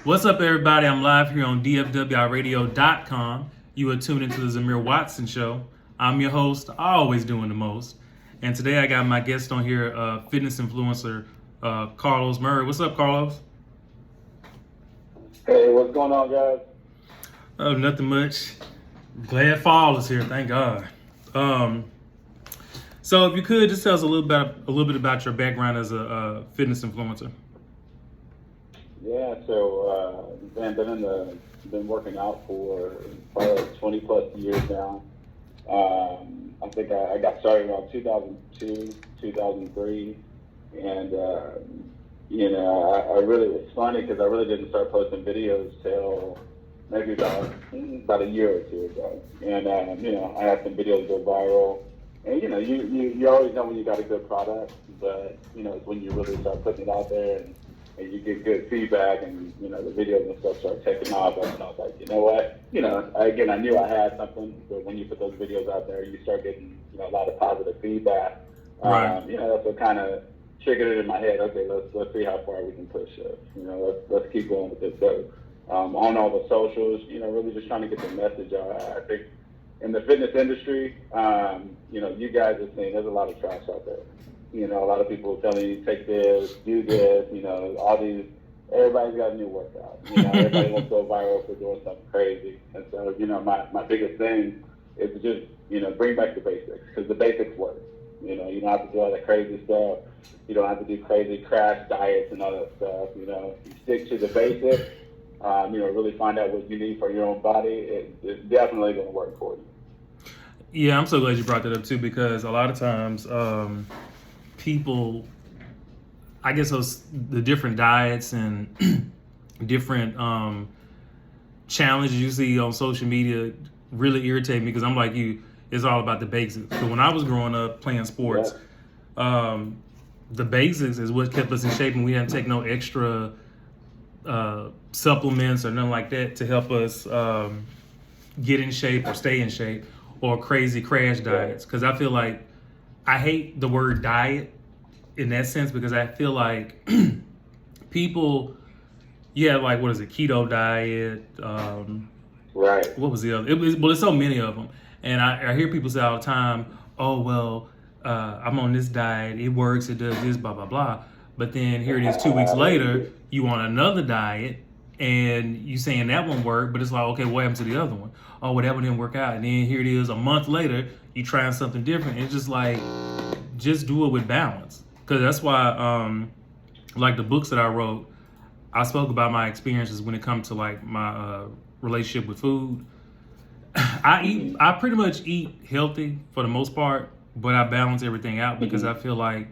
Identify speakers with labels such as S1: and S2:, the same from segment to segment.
S1: What's up, everybody? I'm live here on DFWIRadio.com. You are tuned into the Zamir Watson Show. I'm your host, always doing the most. And today I got my guest on here, fitness influencer Carlos Murray. What's up, Carlos?
S2: Hey, what's going on, guys?
S1: Oh, nothing much. Glad fall is here, thank God. So if you could just tell us a little bit about your background as a fitness influencer.
S2: Yeah, so been working out for probably 20 plus years now. I think I got started around 2002, 2003, and I really, it's funny because I really didn't start posting videos till maybe about a year or two ago, and I had some videos go viral. And you always know when you got a good product, but it's when you really start putting it out there and you get good feedback, and the videos and stuff start taking off. And I was like, you know what? I knew I had something, but when you put those videos out there, you start getting a lot of positive feedback.
S1: Right.
S2: That's what kind of triggered it in my head. Okay, let's see how far we can push it. Let's keep going with this. So on all the socials, really just trying to get the message out. I think in the fitness industry, you guys are seeing there's a lot of trash out there. A lot of people telling you take this, do this. All these. Everybody's got a new workout. Everybody wants to go viral for doing something crazy. And so, my biggest thing is to just bring back the basics, because the basics work. You don't have to do all that crazy stuff. You don't have to do crazy crash diets and all that stuff. You stick to the basics. Really find out what you need for your own body. It's definitely going to work for you.
S1: Yeah, I'm so glad you brought that up too, because a lot of times people, I guess the different diets and different challenges you see on social media really irritate me, because I'm like you, it's all about the basics. So when I was growing up playing sports, the basics is what kept us in shape, and we hadn't taken no extra supplements or nothing like that to help us get in shape or stay in shape, or crazy crash diets. Because I feel like I hate the word diet in that sense, because I feel like people, like, what is it, keto diet,
S2: right?
S1: What was the other? There's so many of them, and I hear people say all the time, oh well, I'm on this diet, it works, it does this, blah blah blah. But then here it is 2 weeks later, you on another diet, and you saying that one worked, but it's like, okay, what happened to the other one? Oh, well, that one didn't work out. And then here it is a month later, you trying something different. It's just like, just do it with balance. Because that's why, like the books that I wrote, I spoke about my experiences when it comes to like my relationship with food. I pretty much eat healthy for the most part, but I balance everything out, because I feel like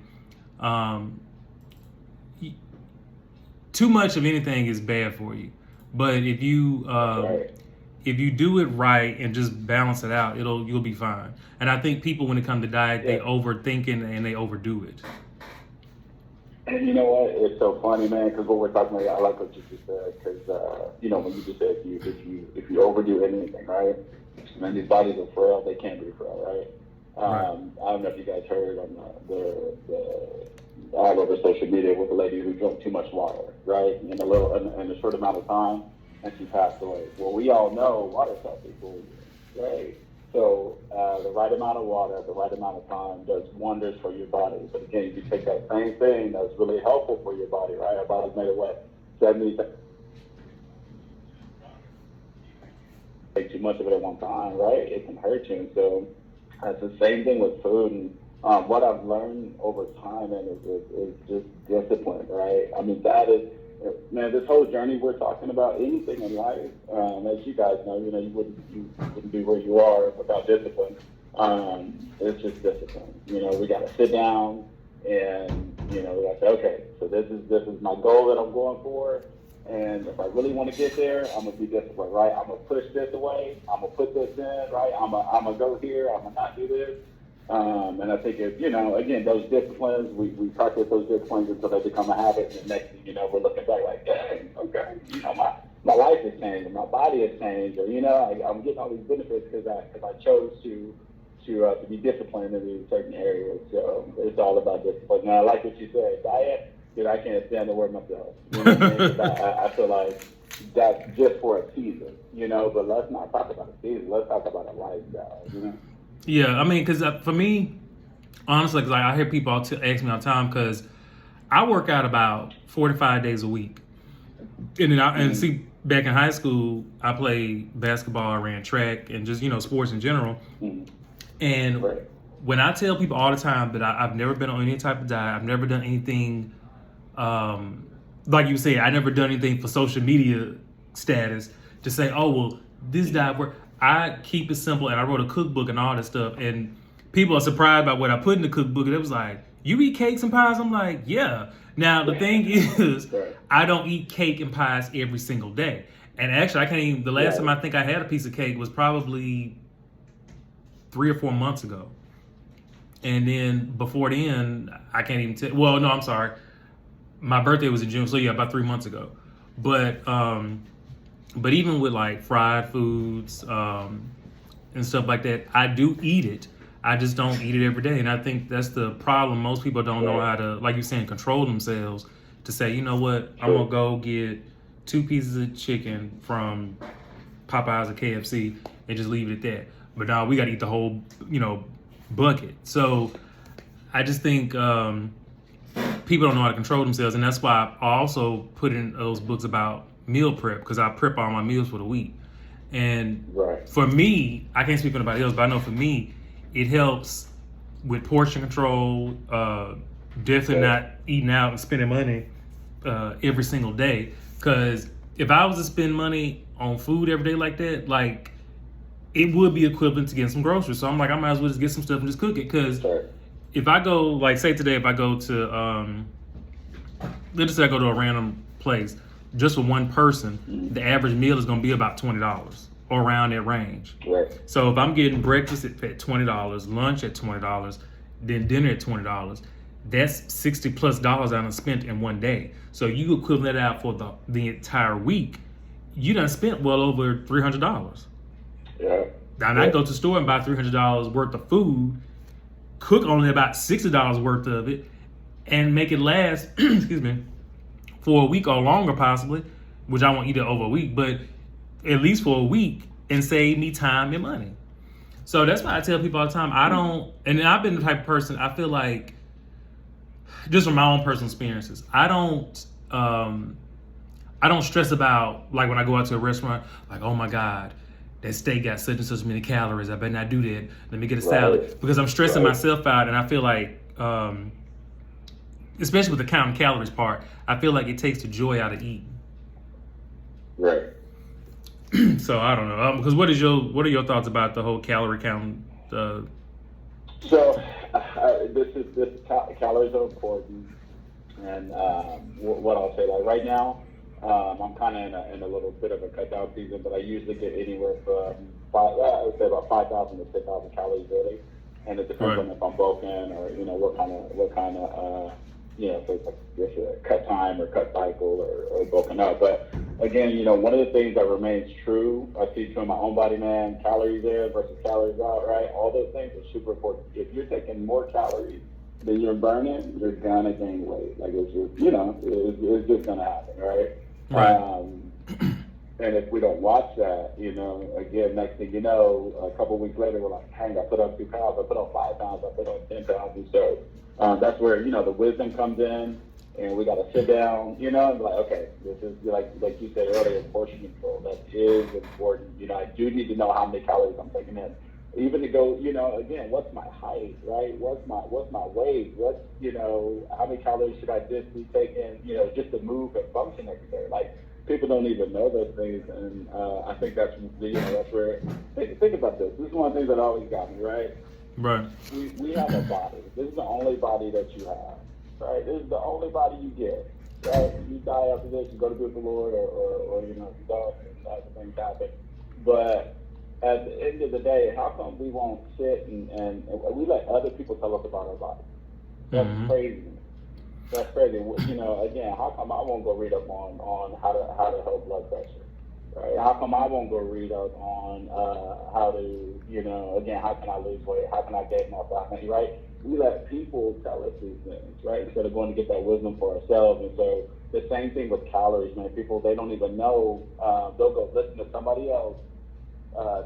S1: too much of anything is bad for you. But if you do it right and just balance it out, you'll be fine. And I think people, when it comes to diet, they overthink it and they overdo it.
S2: And you know what? It's so funny, man, because what we're talking about, I like what you just said, because when you just said if you overdo anything, right? Man, these bodies are frail; they can be frail, right? I don't know if you guys heard on the all over social media with a lady who drank too much water, right? In a short amount of time, and she passed away. Well, we all know water's healthy for you, right? So the right amount of water at the right amount of time does wonders for your body. But again, if you take that same thing that's really helpful for your body, right? Our body's made of what? 70. Take too much of it at one time, right? It can hurt you. And so it's the same thing with food. And what I've learned over time is just discipline, right? I mean, that is, man, this whole journey we're talking about, anything in life, as you guys know, you wouldn't be where you are without discipline. It's just discipline. We got to sit down and, we got to say, okay, so this is my goal that I'm going for. And if I really want to get there, I'm going to be disciplined, right? I'm going to push this away. I'm going to put this in, right? I'm going to go here. I'm going to not do this. And I think if, again, those disciplines, we practice those disciplines until they become a habit. And the next thing we're looking back like, dang, okay, my life has changed, and my body has changed, or, I'm getting all these benefits because I chose to be disciplined in these certain areas. So it's all about discipline. And I like what you said, diet. I can't stand the word myself. I feel like that's just for a season, but let's not talk about a season. Let's talk about a lifestyle.
S1: Yeah, I mean, because for me, honestly, because I hear people ask me all the time, because I work out about 45 days a week. And then and see, back in high school, I played basketball, I ran track, and just, sports in general. And
S2: Right.
S1: when I tell people all the time that I've never been on any type of diet, I've never done anything, like you say, I never done anything for social media status to say, oh, well, this diet work. I keep it simple, and I wrote a cookbook and all this stuff. And people are surprised by what I put in the cookbook. And it was like, you eat cakes and pies? I'm like, yeah. Now, the thing is, I don't eat cake and pies every single day. And actually, I can't even, the last time I think I had a piece of cake was probably 3 or 4 months ago. And then before then, I can't even tell. Well, no, I'm sorry. My birthday was in June, so yeah, about 3 months ago. But even with like fried foods and stuff like that, I do eat it. I just don't eat it every day. And I think that's the problem. Most people don't know how to, like you're saying, control themselves to say, you know what, I'm going to go get 2 pieces of chicken from Popeyes or KFC and just leave it at that. But now we got to eat the whole, bucket. So I just think people don't know how to control themselves. And that's why I also put in those books about meal prep, because I prep all my meals for the week. And for me, I can't speak for anybody else, but I know for me, it helps with portion control, definitely not eating out and spending money every single day. Because if I was to spend money on food every day like that, like, it would be equivalent to getting some groceries. So I'm like, I might as well just get some stuff and just cook it. Because if I go, like, say today, if I go to, let's just say I go to a random place, just for one person, the average meal is going to be about $20 or around that range. So if I'm getting breakfast at $20, lunch at $20, then dinner at $20, that's $60+ I done spent in one day. So you equivalent that out for the entire week, you done spent well over $300. Now I go to the store and buy $300 worth of food, cook only about $60 worth of it, and make it last, excuse me, for a week or longer possibly, which I won't eat it over a week, but at least for a week, and save me time and money. So that's why I tell people all the time, and I've been the type of person, I feel like, just from my own personal experiences, I don't stress about, like when I go out to a restaurant, like, oh my God, that steak got such and such many calories, I better not do that, let me get a salad, because I'm stressing myself out, and I feel like, especially with the counting calories part, I feel like it takes the joy out of eating. So I don't know, because what are your thoughts about the whole calorie count?
S2: So calories are important, and what I'll say, like right now, I'm kind of in a little bit of a cut down season, but I usually get anywhere from I would say about 5,000 to 6,000 calories daily, and it depends on if I'm bulking or what kind of so it's like just a cut time or cut cycle or bulking up. But again, one of the things that remains true, I see true in my own body, man, calories in versus calories out, right? All those things are super important. If you're taking more calories than you're burning, you're gonna gain weight. Like it's just, it's just gonna happen, right? And if we don't watch that, again, next thing you know, a couple of weeks later, we're like, dang, I put on 2 pounds, I put on 5 pounds, I put on 10 pounds. And so that's where, the wisdom comes in, and we got to sit down, and be like, okay, this is, like you said earlier, portion control. That is important. I do need to know how many calories I'm taking in. Even to go, again, what's my height, right? What's my weight? How many calories should I just be taking, just to move and function every day? Like, people don't even know those things, and I think that's where. Think about this. This is one of the things that always got me, right?
S1: Right.
S2: We have a body. This is the only body that you have, right? This is the only body you get, right? You die after this, you go to be with the Lord, or if you don't, things happen. But at the end of the day, how come we won't sit and we let other people tell us about our body? That's crazy. That's crazy. Again, how come I won't go read up on how to help blood pressure? Right? How come I won't go read up on how to, again, how can I lose weight? How can I gain more fat? Right? We let people tell us these things, right? Instead of going to get that wisdom for ourselves. And so the same thing with calories, man. People, they don't even know. They'll go listen to somebody else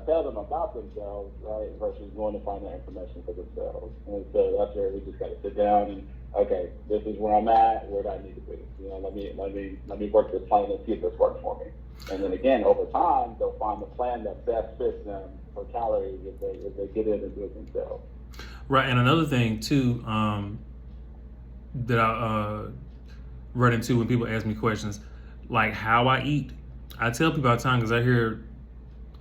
S2: tell them about themselves, right, versus going to find that information for themselves. And so that's where we just got to sit down and, okay, this is where I'm at. Where do I need to be? You know, let me work this plan and see if this works for me. And then again, over time, they'll find the plan that best fits them for calories if they get in and do it themselves.
S1: Right, and another thing too that I run into when people ask me questions, like how I eat. I tell people all the time because I hear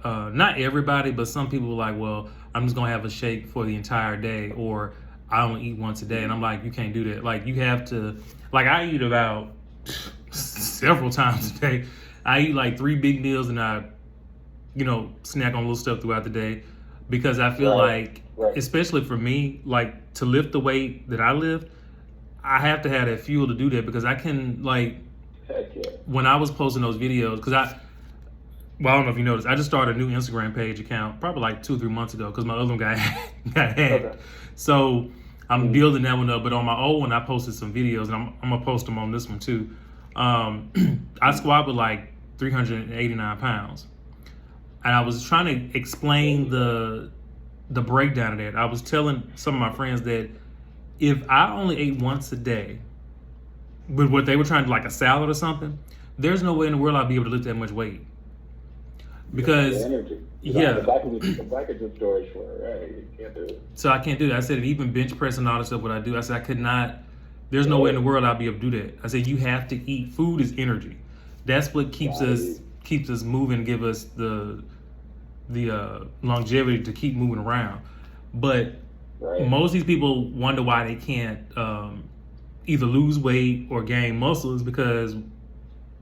S1: not everybody, but some people are like, well, I'm just gonna have a shake for the entire day, or I only eat once a day, and I'm like, you can't do that. Like you have to, like I eat about several times a day. I eat like 3 big meals, and I, snack on little stuff throughout the day, because I feel like, especially for me, like to lift the weight that I lift, I have to have that fuel to do that, because I can, like, when I was posting those videos, because I don't know if you noticed, I just started a new Instagram page account probably like 2 or 3 months ago, because my other one got hacked.
S2: Okay.
S1: So I'm building that one up, but on my old one, I posted some videos, and I'm gonna post them on this one too. I squat with like 389 pounds, and I was trying to explain the breakdown of that. I was telling some of my friends that if I only ate once a day, with what they were trying to, like a salad or something, there's no way in the world I'd be able to lift that much weight. Because
S2: the glycogen storage for it, right? You can't do it.
S1: So I can't do that. I said, even bench press and all that stuff, what I do, I said I could not. There's no way in the world I'd be able to do that. I said you have to eat. Food is energy. That's what keeps us moving, give us the longevity to keep moving around. But most of these people wonder why they can't either lose weight or gain muscles, because,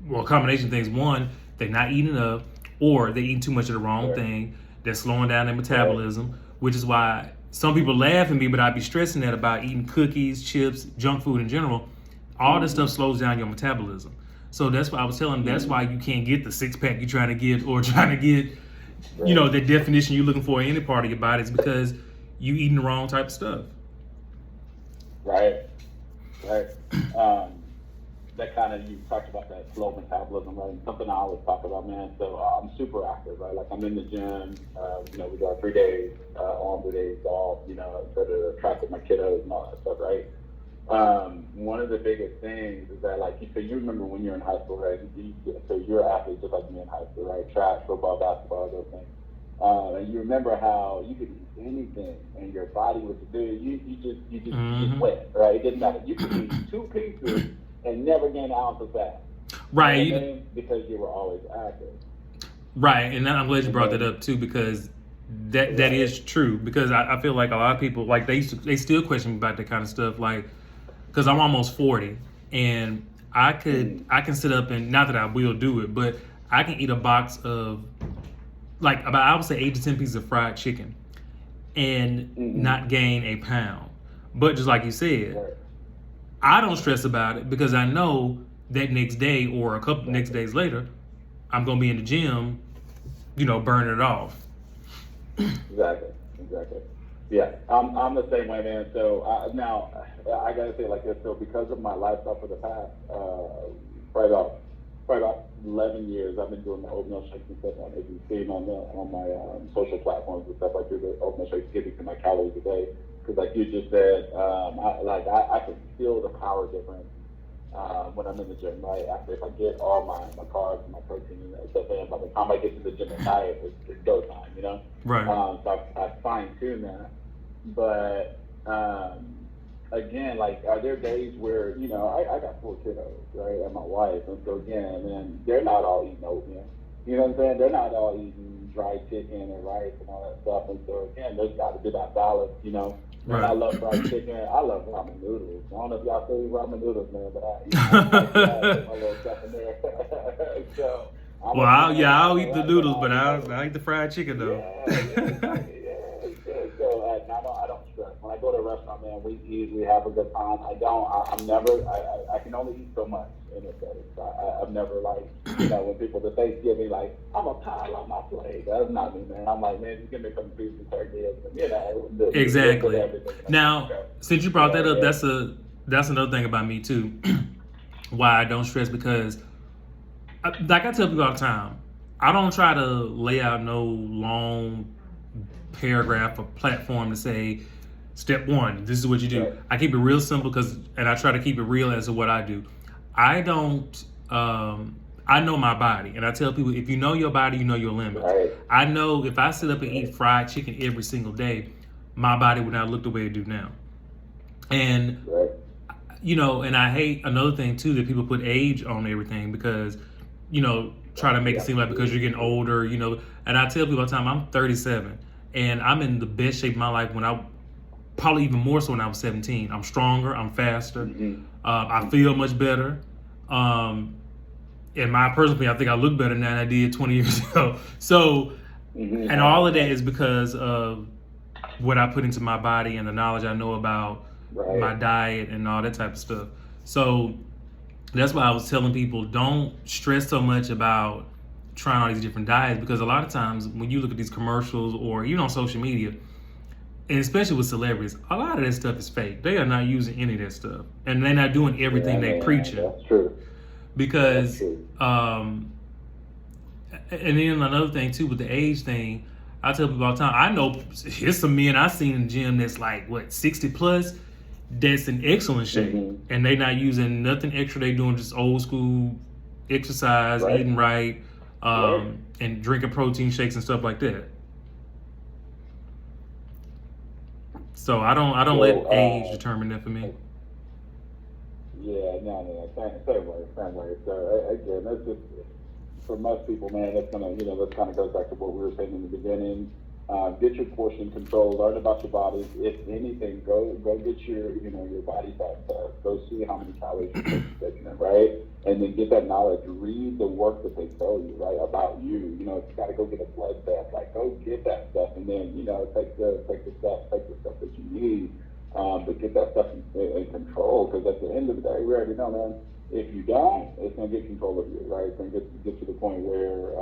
S1: well, a combination of things. One, they're not eating enough, or they're eating too much of the wrong thing. They're slowing down their metabolism, which is why some people laugh at me, but I'd be stressing that about eating cookies, chips, junk food in general. All this stuff slows down your metabolism. So that's why I was telling them, that's why you can't get the six pack you're trying to get, or trying to get, the definition you're looking for in any part of your body, is because you eating the wrong type of stuff.
S2: Right. That kind of, you talked about that slow metabolism, right? And something I always talk about, man. So I'm super active, right? Like I'm in the gym. We got 3 days on, 3 days off. To track with my kiddos and all that stuff, right? One of the biggest things is that, like, so you remember when you're in high school, right? So you're an athlete just like me in high school, right? Track, football, basketball, those things. And you remember how you could eat anything, and your body was you just went, right? It didn't matter. You could eat 2 pizzas and never gain an ounce of fat,
S1: right?
S2: Because you were always active,
S1: right? And I'm glad you brought that up too, because that is true. Because I feel like a lot of people, like, they still question me about that kind of stuff, like, because I'm almost 40, and I can sit up, and not that I will do it, but I can eat a box of, like, about, I would say 8 to 10 pieces of fried chicken and not gain a pound. But just like you said, I don't stress about it, because I know that next day or a couple next days later, I'm going to be in the gym, burning it off.
S2: Exactly. Yeah, I'm the same way, man. So now I gotta say it like this. So because of my lifestyle for the past probably about 11 years, I've been doing the oatmeal shakes and stuff on ABC on my social platforms and stuff. I do the oatmeal shakes, getting to my calories a day, because like you just said, I can feel the power difference when I'm in the gym, right? After, if I get all my carbs and my protein and that stuff in, by the time I get to the gym at night, it's go time,
S1: Right.
S2: So I fine tune that. But again, like, are there days where, I got 4 kiddos, right, and my wife, and so again, and they're not all eating oatmeal. You know what I'm saying? They're not all eating dried chicken and rice and all that stuff. And so again, there's got to be that balance,
S1: Right.
S2: I love fried chicken. I love ramen noodles. I don't know if y'all still eat ramen noodles, man, but I put my little stuff in there. So,
S1: I'll eat the noodles, but I eat the fried chicken though.
S2: Yeah. So I don't stress. When I go to a restaurant, man, we eat, we have a good time. I can only eat so much in a setting. So I've never, like, when people to Thanksgiving, like, I'm a pile on my plate. That's not me, man. I'm like, man, just give me some beef and turkey.
S1: Exactly. Now, since you brought that up, that's another thing about me too. why I don't stress, because like I tell people all the time, I don't try to lay out no long paragraph or platform to say, step one, this is what you do.
S2: Right.
S1: I keep it real simple and I try to keep it real as to what I do. I don't, I know my body, and I tell people, if you know your body, you know your limits.
S2: Right.
S1: I know if I sit up and eat fried chicken every single day, my body would not look the way it do now. And
S2: Right.
S1: and I hate another thing too, that people put age on everything, because try to make it seem like because you're getting older, and I tell people all the time, I'm 37 and I'm in the best shape of my life when I probably even more so when I was 17. I'm stronger, I'm faster, I feel much better. In my personal opinion, I think I look better now than I did 20 years ago. So, and all of that is because of what I put into my body and the knowledge I know about my diet and all that type of stuff. So that's why I was telling people, don't stress so much about trying all these different diets, because a lot of times when you look at these commercials or even on social media, and especially with celebrities, a lot of that stuff is fake. They are not using any of that stuff, and they're not doing everything they preach.
S2: That's true.
S1: Because,
S2: That's true.
S1: and then another thing too with the age thing, I tell people all the time, I know here's some men I've seen in the gym that's like 60 plus, that's in excellent shape, and they not using nothing extra. They doing just old school exercise, eating right, and drinking protein shakes and stuff like that. So I don't let age determine that for me.
S2: Yeah, no, same way. So again, that's just for most people, man. That's gonna, that kind of goes back to what we were saying in the beginning. Get your portion control. Learn about your body. If anything, go get your body fat test. Go see how many calories you're taking in, right? And then get that knowledge. Read the work that they tell you, right, about you. If you got to go get a blood test, like go get that stuff, and then take the stuff that you need. But get that stuff in control, because at the end of the day, we already know, man, if you don't, it's going to get control of you, right? It's going to get to the point where,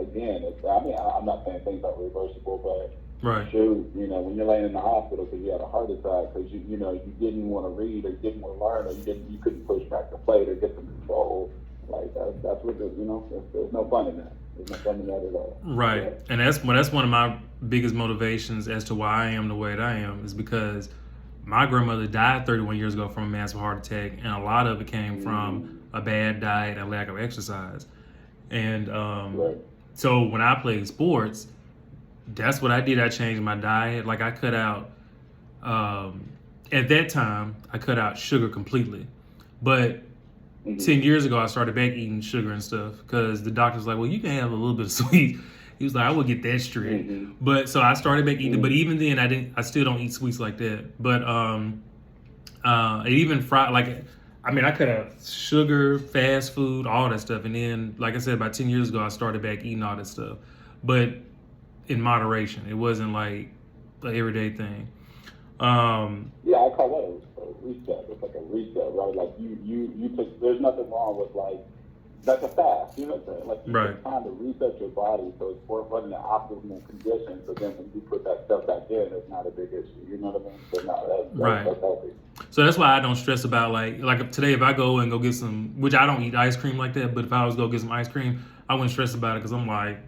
S2: again, I'm not saying things are reversible, but shoot, when you're laying in the hospital because you had a heart attack, because you didn't want to read or you didn't want to learn, or you couldn't push back the plate or get some control, like that's what there's no fun in that. There's no fun in that at all.
S1: Right,
S2: right?
S1: And that's one of my biggest motivations as to why I am the way that I am, is because my grandmother died 31 years ago from a massive heart attack, and a lot of it came from a bad diet and lack of exercise. And so when I played sports, that's what I did. I changed my diet. Like I cut out, at that time, I cut out sugar completely. But 10 years ago, I started back eating sugar and stuff, because the doctor was like, well, you can have a little bit of sweet. He was like, I would get that straight. But so I started back eating, but even then I still don't eat sweets like that. But even fried, I cut out sugar, fast food, all that stuff. And then, like I said, about 10 years ago, I started back eating all that stuff, but in moderation. It wasn't like an everyday thing.
S2: Yeah, I call that a reset. It's like a reset, right? Like you took, there's nothing wrong with that's a fast, you know what I'm saying? Like you take time to reset your body so it's running in optimal conditions. So then when you put that stuff back in, it's not a big issue. You know what I mean? So no, that's healthy.
S1: So that's why I don't stress about like today, if I go and go get some, which I don't eat ice cream like that, but if I was to go get some ice cream, I wouldn't stress about it, because I'm like,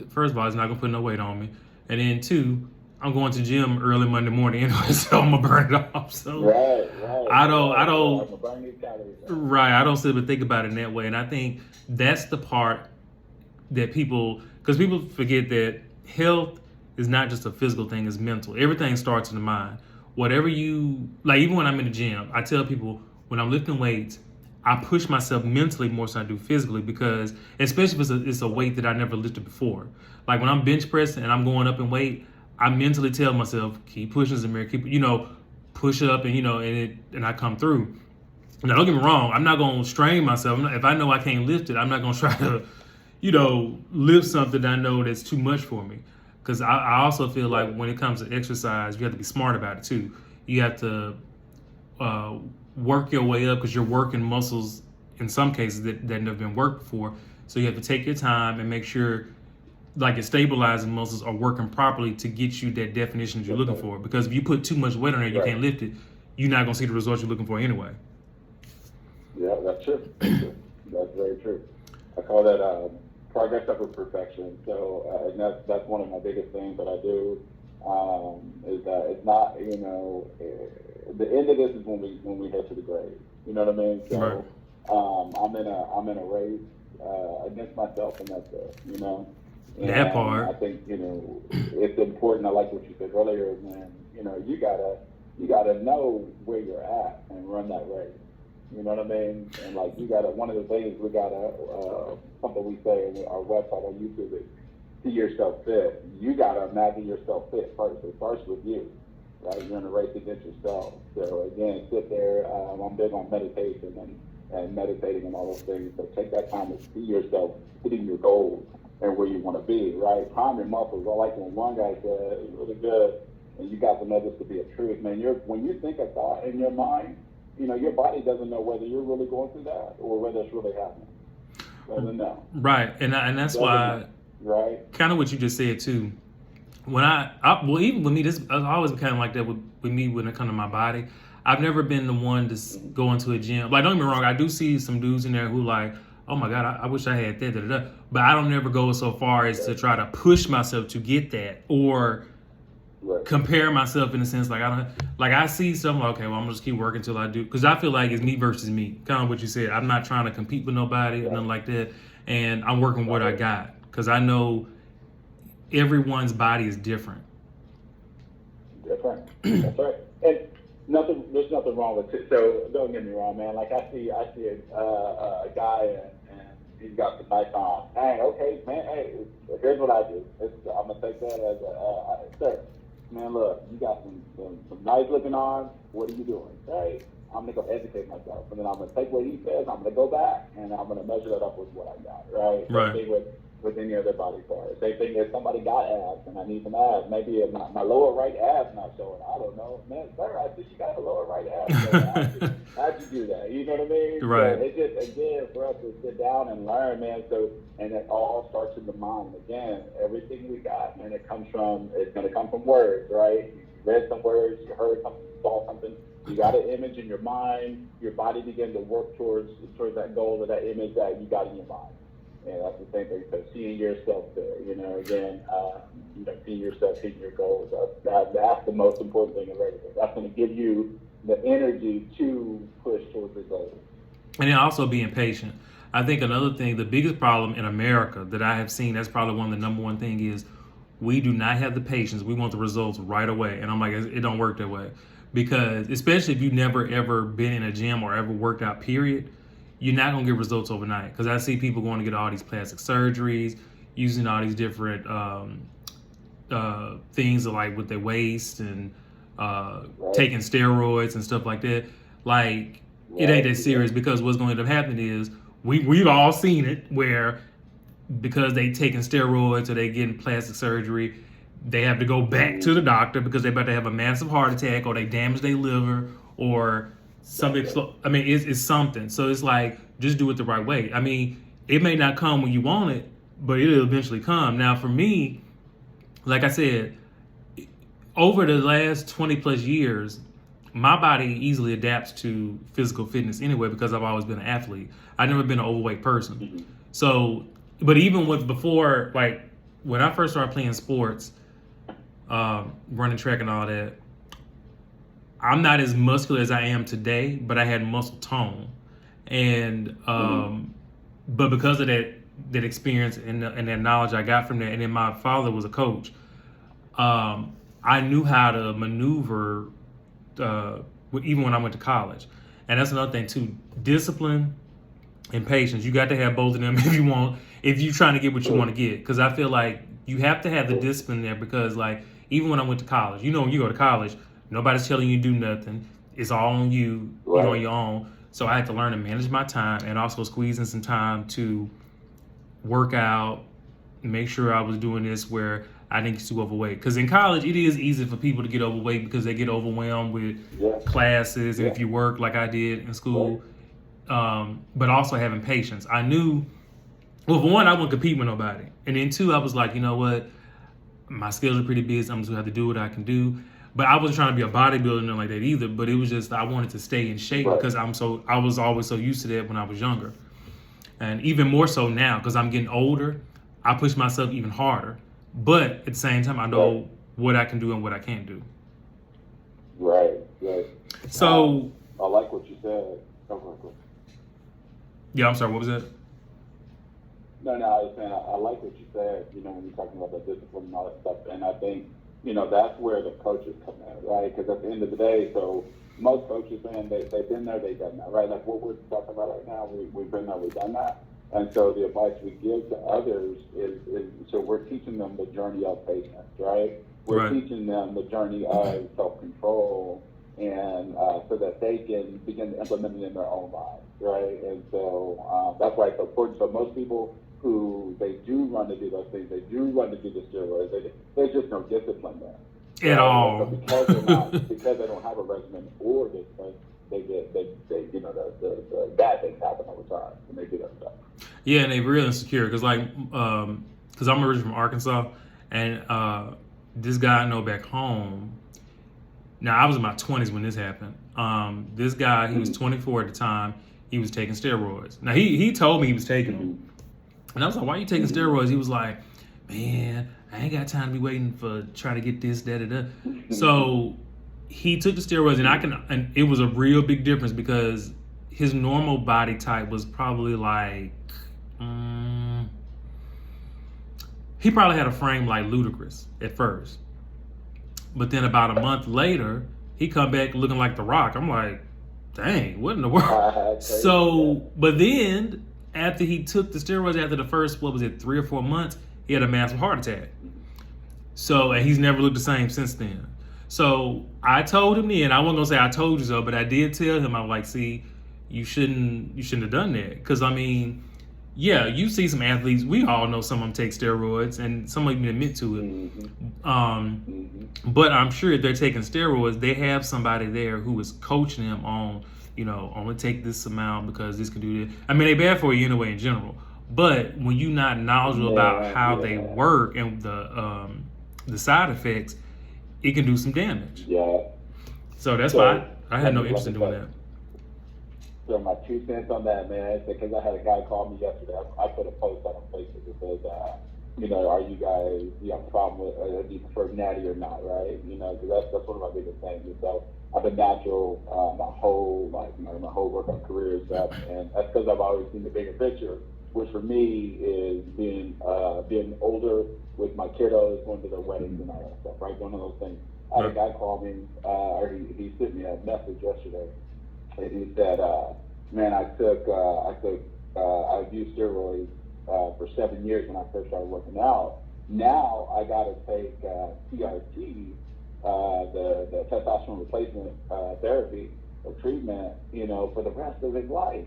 S1: first of all, it's not gonna put no weight on me, and then two, I'm going to the gym early Monday morning anyway, so I'm gonna burn it off. So I don't sit and think about it in that way. And I think that's the part that because people forget that health is not just a physical thing, it's mental. Everything starts in the mind. Whatever even when I'm in the gym, I tell people, when I'm lifting weights, I push myself mentally more than I do physically, because especially if it's a weight that I never lifted before. Like when I'm bench pressing and I'm going up in weight, I mentally tell myself, keep pushing, Zamir, keep, push up, and I come through. Now, don't get me wrong, I'm not going to strain myself. If I know I can't lift it, I'm not going to try to, lift something that I know that's too much for me. Because I also feel like when it comes to exercise, you have to be smart about it too. You have to work your way up, because you're working muscles in some cases that never been worked before. So you have to take your time and make sure your stabilizing muscles are working properly to get you that definition you're looking for. Because if you put too much weight on it, you can't lift it, you're not going to see the results you're looking for anyway.
S2: Yeah, that's true. That's true. That's very true. I call that progress over perfection. So, and that's one of my biggest things that I do. Is that it's not, the end of this is when we head to the grave. You know what I mean? So, I'm in a race against myself, and that's it. And
S1: That part.
S2: I think it's important. I like what you said earlier, man. You gotta know where you're at and run that race. You know what I mean? And like one of the things we gotta, something we say on our website on YouTube is see yourself fit. You gotta imagine yourself fit first. It starts with you, right? You're in a race against yourself. So again, sit there. I'm big on meditation and meditating and all those things. So take that time to see yourself hitting your goals and where you want to be, right? Prime your muscles. I like when one guy said, it's really good, and you got to know this to be a truth, man. When you think a thought in your mind, your body doesn't know whether you're really going through that or whether it's really happening. Doesn't know.
S1: Right, and that's why,
S2: right?
S1: kind of what you just said too. When well, even with me, this I always kind of like that with me when it comes to my body. I've never been the one to go into a gym. Like, don't get me wrong, I do see some dudes in there who like, oh my God, I wish I had that, da. But I don't never go so far as to try to push myself to get that or compare myself in a sense. Like I see something like, okay, well, I'm gonna just keep working until I do, because I feel like it's me versus me. Kind of what you said. I'm not trying to compete with nobody or nothing like that, and I'm working what I got because I know everyone's body is different.
S2: Different. That's right. And there's nothing wrong with it. So don't get me wrong, man. Like I see a guy and he's got some nice arms. Hey, okay, man. Hey, here's what I do. I'm gonna take that as sir. Man, look, you got some nice looking arms. What are you doing? Right? I'm gonna go educate myself, and then I'm gonna take what he says. I'm gonna go back and I'm gonna measure that up with what I got. Right?
S1: Right.
S2: Same thing with any other body part. Same thing if somebody got abs and I need some abs. Maybe my lower right ab's not showing. I don't know. Man, sir, I see you got a lower right ab. So how'd you do that? You know what I mean?
S1: Right.
S2: So it's just, again, for us to sit down and learn, man. So, and it all starts in the mind. Again, everything we got, man, it's going to come from words, right? You read some words, you heard something, saw something. You got an image in your mind. Your body begin to work towards that goal or that image that you got in your mind. And that's the same thing. So seeing yourself there, again, seeing yourself hitting your goals. That's the most important thing of everything. That's going to give you the energy to push towards the goals.
S1: And then also being patient. I think another thing, the biggest problem in America that I have seen, that's probably one of the number one thing is we do not have the patience. We want the results right away. And I'm like, it don't work that way. Because especially if you've never ever been in a gym or ever worked out, period, you're not going to get results overnight. Because I see people going to get all these plastic surgeries, using all these different things like with their waist and taking steroids and stuff like that. Like, it ain't that serious, because what's going to end up happening is we've all seen it where because they taking steroids or they getting plastic surgery, they have to go back to the doctor because they're about to have a massive heart attack or they damage their liver or something. I mean, it's something. So it's like, just do it the right way. I mean, it may not come when you want it, but it'll eventually come. Now, for me, like I said, over the last 20 plus years, my body easily adapts to physical fitness anyway because I've always been an athlete. I've never been an overweight person. So, but even with before, like when I first started playing sports, running track and all that, I'm not as muscular as I am today, but I had muscle tone. And, but because of that experience and that knowledge I got from that, and then my father was a coach, I knew how to maneuver even when I went to college. And that's another thing too, discipline and patience. You got to have both of them if you're trying to get what you want to get. Because I feel like you have to have the discipline there, because like, even when I went to college, when you go to college, nobody's telling you to do nothing. It's all on you, on your own. So I had to learn to manage my time and also squeeze in some time to work out, make sure I was doing this where I didn't get too overweight. Because in college, it is easy for people to get overweight because they get overwhelmed with classes and if you work like I did in school. But also having patience. I knew, well, for one, I wouldn't compete with nobody. And then two, I was like, you know what? My skills are pretty busy. I'm just going to have to do what I can do. But I wasn't trying to be a bodybuilder or nothing like that either. But it was just I wanted to stay in shape
S2: Right.
S1: because I was always so used to that when I was younger, and even more so now because I'm getting older. I push myself even harder, but at the same time, I know
S2: Right.
S1: what I can do and what I can't do.
S2: Right. Right.
S1: So
S2: I like what you said. Go.
S1: yeah, I'm sorry. What was that?
S2: No, I was saying I like what you said. You know, when you're talking about the discipline and all that stuff, and I think that's where the coaches come in, right? Because at the end of the day, so most coaches, man, they've been there, they've done that, right? Like what we're talking about right now, we've been there, we've done that. And so the advice we give to others is so we're teaching them the journey of patience, right? We're
S1: Right.
S2: teaching them the journey of self-control, and so that they can begin to implement it in their own lives, right? And so that's why it's so important. So most people who they do run to do those things, they do run to do the steroids, there's just no discipline there.
S1: At
S2: So
S1: all.
S2: because they're not, because they don't have a regimen or discipline, they the bad things happen over time when they do that stuff.
S1: Yeah, and they real insecure because because I'm originally from Arkansas, and this guy I know back home. Now I was in my 20s when this happened. This guy, he was 24 at the time. He was taking steroids. Now he told me he was taking them, and I was like, "Why are you taking steroids?" He was like, "Man, I ain't got time to be waiting for trying to get this, that, and that." So he took the steroids, and it was a real big difference because his normal body type was probably like, he probably had a frame like Ludacris at first, but then about a month later, he come back looking like The Rock. I'm like, dang, what in the world? So, but then after he took the steroids after the first, 3 or 4 months, he had a massive heart attack. So, and he's never looked the same since then. So I told him then, I wasn't gonna say I told you so, but I did tell him, I'm like, see, you shouldn't have done that. Cause I mean, yeah, you see some athletes, we all know some of them take steroids and some of them admit to it. But I'm sure if they're taking steroids, they have somebody there who is coaching them on, only take this amount because this can do this. I mean, they're bad for you anyway in general. But when you're not knowledgeable about how they work and the side effects, it can do some damage.
S2: Yeah.
S1: So that's why I had no interest in doing that.
S2: So my 2 cents on that, man, is because I had a guy call me yesterday. I put a post on Facebook that says, are you guys, you have a problem with, do you prefer natty or not, right? Because that's one of my biggest things. And so I've been natural my whole workout career and stuff, and that's because I've always seen the bigger picture, which for me is being older with my kiddos, going to their weddings and all that stuff, right? One of those things. I had a guy call me, or he sent me a message yesterday, and he said, man, I used steroids for 7 years when I first started working out. Now I got to take TRT, the testosterone replacement therapy or treatment, for the rest of his life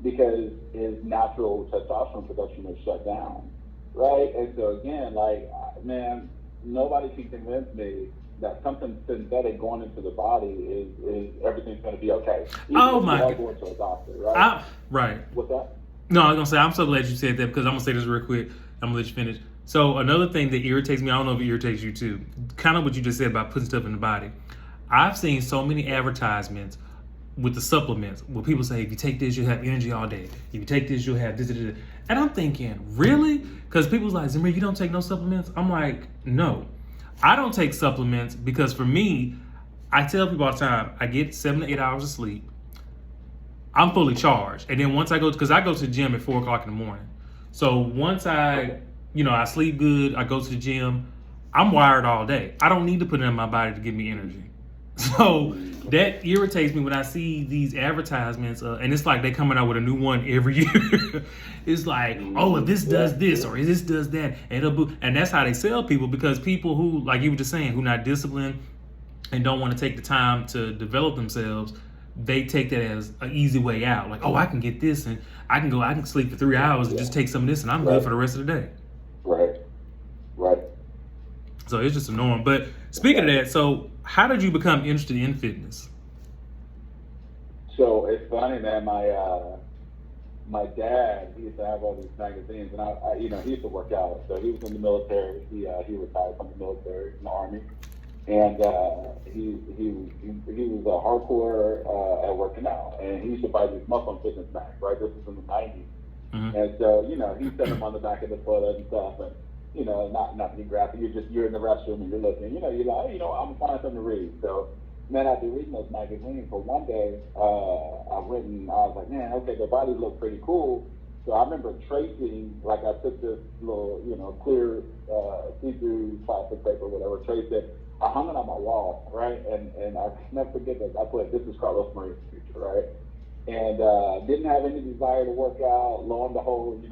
S2: because his natural testosterone production is shut down, right? And so again, man, nobody can convince me that something synthetic going into the body is everything's going to be okay. Even
S1: Oh
S2: if
S1: my
S2: you are
S1: God.
S2: going to a doctor, right?
S1: Right.
S2: What's that?
S1: No, I was gonna say I'm so glad you said that because I'm gonna say this real quick. I'm gonna let you finish. So another thing that irritates me, I don't know if it irritates you too, kind of what you just said about putting stuff in the body. I've seen so many advertisements with the supplements where people say if you take this you'll have energy all day. If you take this you'll have this. And I'm thinking, really? Because people's like, Zamir, you don't take no supplements? I'm like, no. I don't take supplements because for me, I tell people all the time, I get 7 to 8 hours of sleep. I'm fully charged. And then once I go to the gym at 4 o'clock in the morning. So once I sleep good, I go to the gym, I'm wired all day. I don't need to put it in my body to give me energy. So that irritates me when I see these advertisements, and it's like they coming out with a new one every year. It's like, oh, if this does this or if this does that, and that's how they sell people because people who, like you were just saying, who not disciplined and don't want to take the time to develop themselves, they take that as an easy way out. Like, oh, I can get this and I can sleep for 3 hours and just take some of this and I'm good for the rest of the day.
S2: Right.
S1: So it's just annoying. But speaking of that, so how did you become interested in fitness?
S2: So it's funny, man. My dad, he used to have all these magazines, and I he used to work out. So he was in the military. He retired from the military, in the Army, and he was a hardcore at working out, and he used to buy these muscle and fitness bags, right? This was in the '90s, and so he set them on the back of the toilet and stuff, and not to be graphic, you're in the restroom and you're looking, you're like, I'm gonna find something to read. So man, I've been reading those magazines. For one day, I went and I was like, man, okay, their bodies look pretty cool. So I remember tracing, like I took this little, clear, see-through plastic paper, whatever, traced it. I hung it on my wall, right? And I never forget this. I put, this is Carlos Maria's future, right? And didn't have any desire to work out. Lo and behold,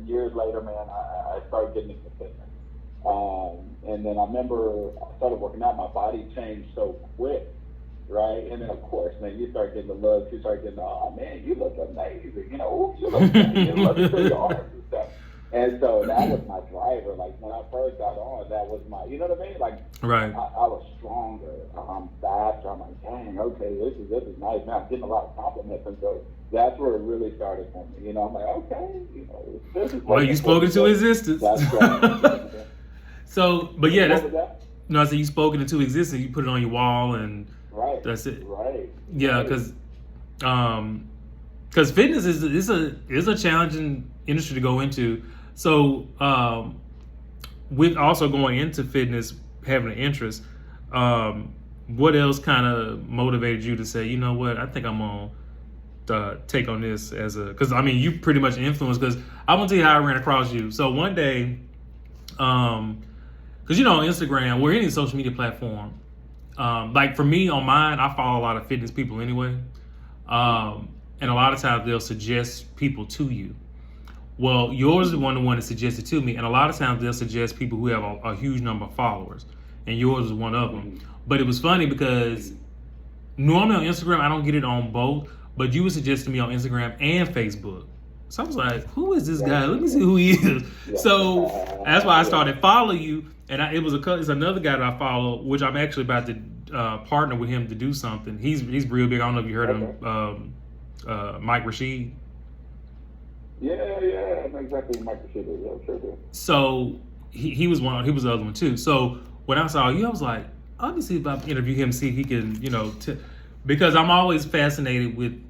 S2: years later, man, I started getting into fitness. And then I remember I started working out. My body changed so quick, right? And then, of course, man, you start getting the looks. You start getting, oh, man, you look amazing. You look amazing. You look through your arms and stuff. And so that was my driver. Like, when I first got on, that was my, you know what I mean? Like,
S1: right.
S2: I was stronger. I'm faster. I'm like, dang, okay, this is nice. Man, I'm getting a lot of compliments. And so that's where it really started for me. I'm like, okay, this is
S1: well, you spoke into existence.
S2: That's right.
S1: So, but yeah,
S2: what was that?
S1: No, I said you spoke it into existence. You put it on your wall, and
S2: right.
S1: That's it.
S2: Right.
S1: Yeah, because fitness is a challenging industry to go into. So, with also going into fitness, having an interest, what else kind of motivated you to say, you know what, I think I'm gonna take on this because I mean, you pretty much influenced. Because I'm gonna tell you how I ran across you. So one day, because Instagram, or any social media platform, like for me on mine, I follow a lot of fitness people anyway, and a lot of times they'll suggest people to you. Well, yours is one that suggested to me, and a lot of times they'll suggest people who have a huge number of followers, and yours is one of them. But it was funny because normally on Instagram I don't get it on both, but you would suggest to me on Instagram and Facebook. So I was like, who is this guy? Let me see who he is. So that's why I started following you. And it's another guy that I follow, which I'm actually about to partner with him to do something. He's real big. I don't know if you heard of him, Mike Rashid.
S2: Yeah, I know exactly what Mike Rashid is. Yeah, sure do.
S1: So he was one. He was the other one too. So when I saw you, I was like, let me see if I can interview him, see if he can, because I'm always fascinated with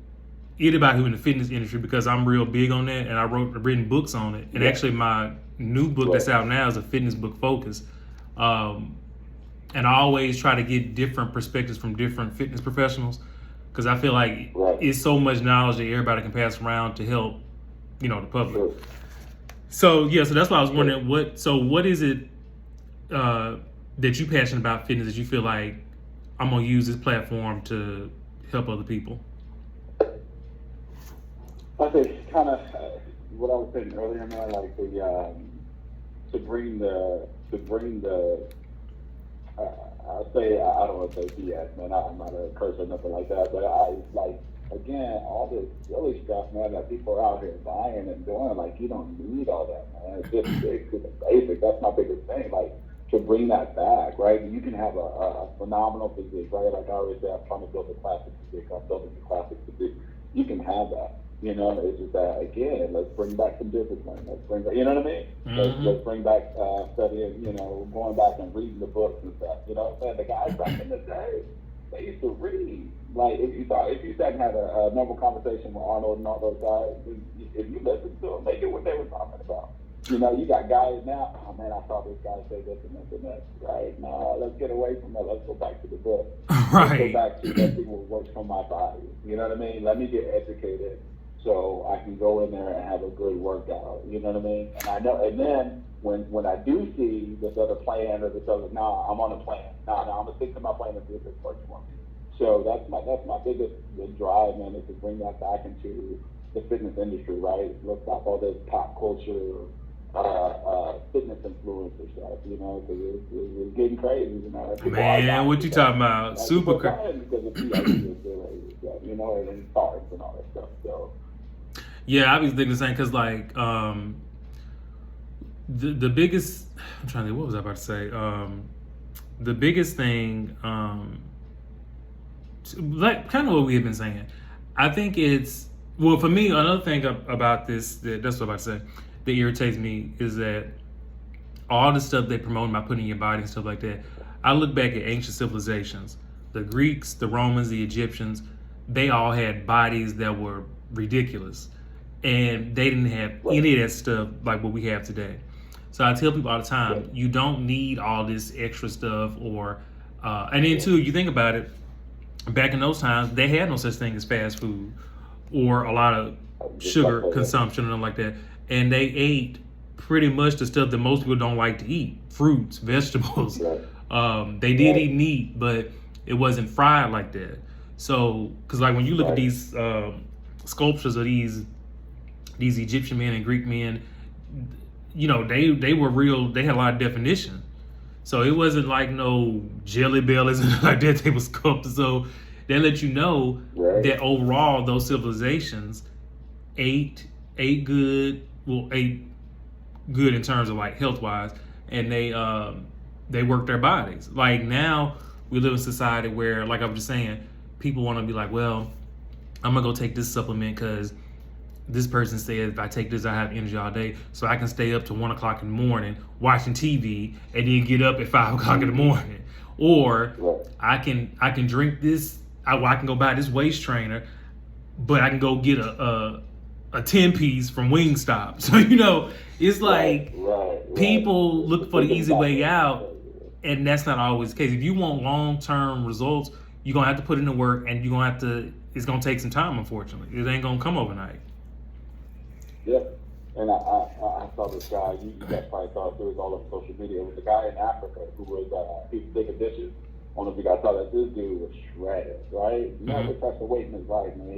S1: anybody who in the fitness industry, because I'm real big on that, and I've written books on it. And actually, my new book that's out now is a fitness book focus. And I always try to get different perspectives from different fitness professionals, because I feel like it's so much knowledge that everybody can pass around to help, the public.
S2: Sure.
S1: So that's why I was wondering what is it that you're passionate about fitness, that you feel like I'm gonna use this platform to help other people?
S2: I think kind of what I was saying earlier, man, like to bring the I'll say, I don't want to say BS, man. I'm not a curse or nothing like that, but again, all this silly stuff, man, that people are out here buying and doing, like, you don't need all that, man. It's just the basic. That's my biggest thing, like, to bring that back, right? You can have a phenomenal physique, right? Like I always say, I'm trying to build a classic physique. I'm building a classic physique. You can have that. It's just that, again, let's bring back some discipline. Let's bring back, you know what I mean?
S1: Mm-hmm.
S2: Let's bring back studying, going back and reading the books and stuff. You know what I'm saying? The guys back in the day, they used to read. Like, if you sat and had a normal conversation with Arnold and all those guys, if you listened to them, they knew what they were talking about. You got guys now, oh man, I saw this guy say this and this and this, right? No, let's get away from that. Let's go back to the book.
S1: Right.
S2: Let's go back to let people work from my body. You know what I mean? Let me get educated so I can go in there and have a good workout. You know what I mean? And I know, and then when I do see this other plan or this other, I'm on a plan. I'm gonna stick to my plan and see if this works for me. So that's my biggest drive, man, is to bring that back into the fitness industry, right? Let's stop all this pop culture, fitness influencer stuff, because it's getting crazy,
S1: Man, what you talking about? Super
S2: crazy. Because of PID, and stars and all that stuff. So.
S1: Yeah, I was thinking the same, because like the biggest, I'm trying to think, what was I about to say? The biggest thing, like kind of what we have been saying, I think it's, well, for me, another thing about this, that's what I'm about to say, that irritates me is that all the stuff they promote by putting in your body and stuff like that. I look back at ancient civilizations, the Greeks, the Romans, the Egyptians, they all had bodies that were ridiculous. And they didn't have any of that stuff like what we have today. So I tell people all the time, you don't need all this extra stuff and then too, you think about it, back in those times, they had no such thing as fast food or a lot of sugar consumption and stuff like that. And they ate pretty much the stuff that most people don't like to eat, fruits, vegetables. They did eat meat, but it wasn't fried like that. So, because like when you look at these sculptures of these Egyptian men and Greek men, you know, they were real, they had a lot of definition. So it wasn't like no jelly bellies and like that. They were sculpted. So they let you know that overall those civilizations ate good in terms of like health wise, and they worked their bodies. Like now we live in a society where, like I was just saying, people want to be like, well, I'm gonna go take this supplement because this person said if I take this, I have energy all day, so I can stay up to 1 o'clock in the morning watching TV and then get up at 5 o'clock in the morning. Or I can drink this. I can go buy this waist trainer, but I can go get a 10-piece from Wingstop. So you know, it's like people look for the easy way out, and that's not always the case. If you want long-term results, you're gonna have to put in the work, and you're gonna have to. It's gonna take some time. Unfortunately, it ain't gonna come overnight.
S2: Yeah, and I saw this guy. You guys probably saw it. It was all over social media. It was a guy in Africa who was he was digging dishes. I don't know if you guys saw that. This dude was shredded, right? Never touched the weight in his life, man.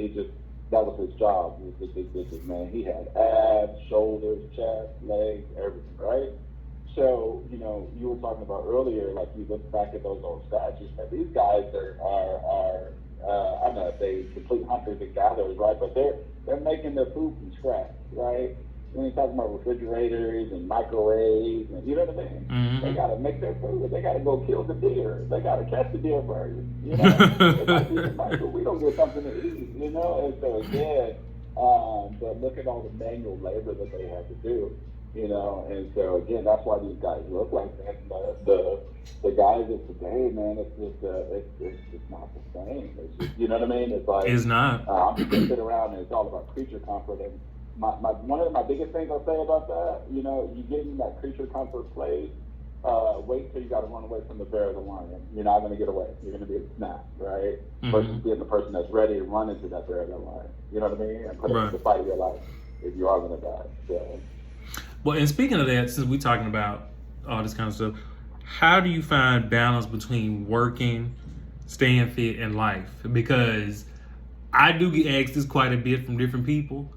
S2: That was his job. He was dig dishes, man. He had abs, shoulders, chest, legs, everything, right? So, you know, you were talking about earlier, like you look back at those old statues, man. These guys are I don't know if they complete hunters and gatherers, right? But they're making their food from scratch, right? When you're talking about refrigerators and microwaves, and you know what I mean? Mm-hmm. They got to make their food. They got to go kill the deer. They got to catch the deer first. You know, we don't get something to eat. You know, and so again, but look at all the manual labor that they had to do. You know, and so again, that's why these guys look like that. The guys of today, man, it's just not the same. It's just, you know what I mean? It's like
S1: it's not.
S2: I'm just sitting around and it's all about creature comfort. And one of my biggest things I'll say about that, you know, you get in that creature comfort place. Wait till you got to run away from the bear or the lion. You're not going to get away. You're going to be snapped, right? Mm-hmm. Versus being the person that's ready to run into that bear or that lion. You know what I mean? And put it in the fight of your life if you are going to die. So.
S1: Well, and speaking of that, since we're talking about all this kind of stuff, how do you find balance between working, staying fit, and life? Because I do get asked this quite a bit from different people,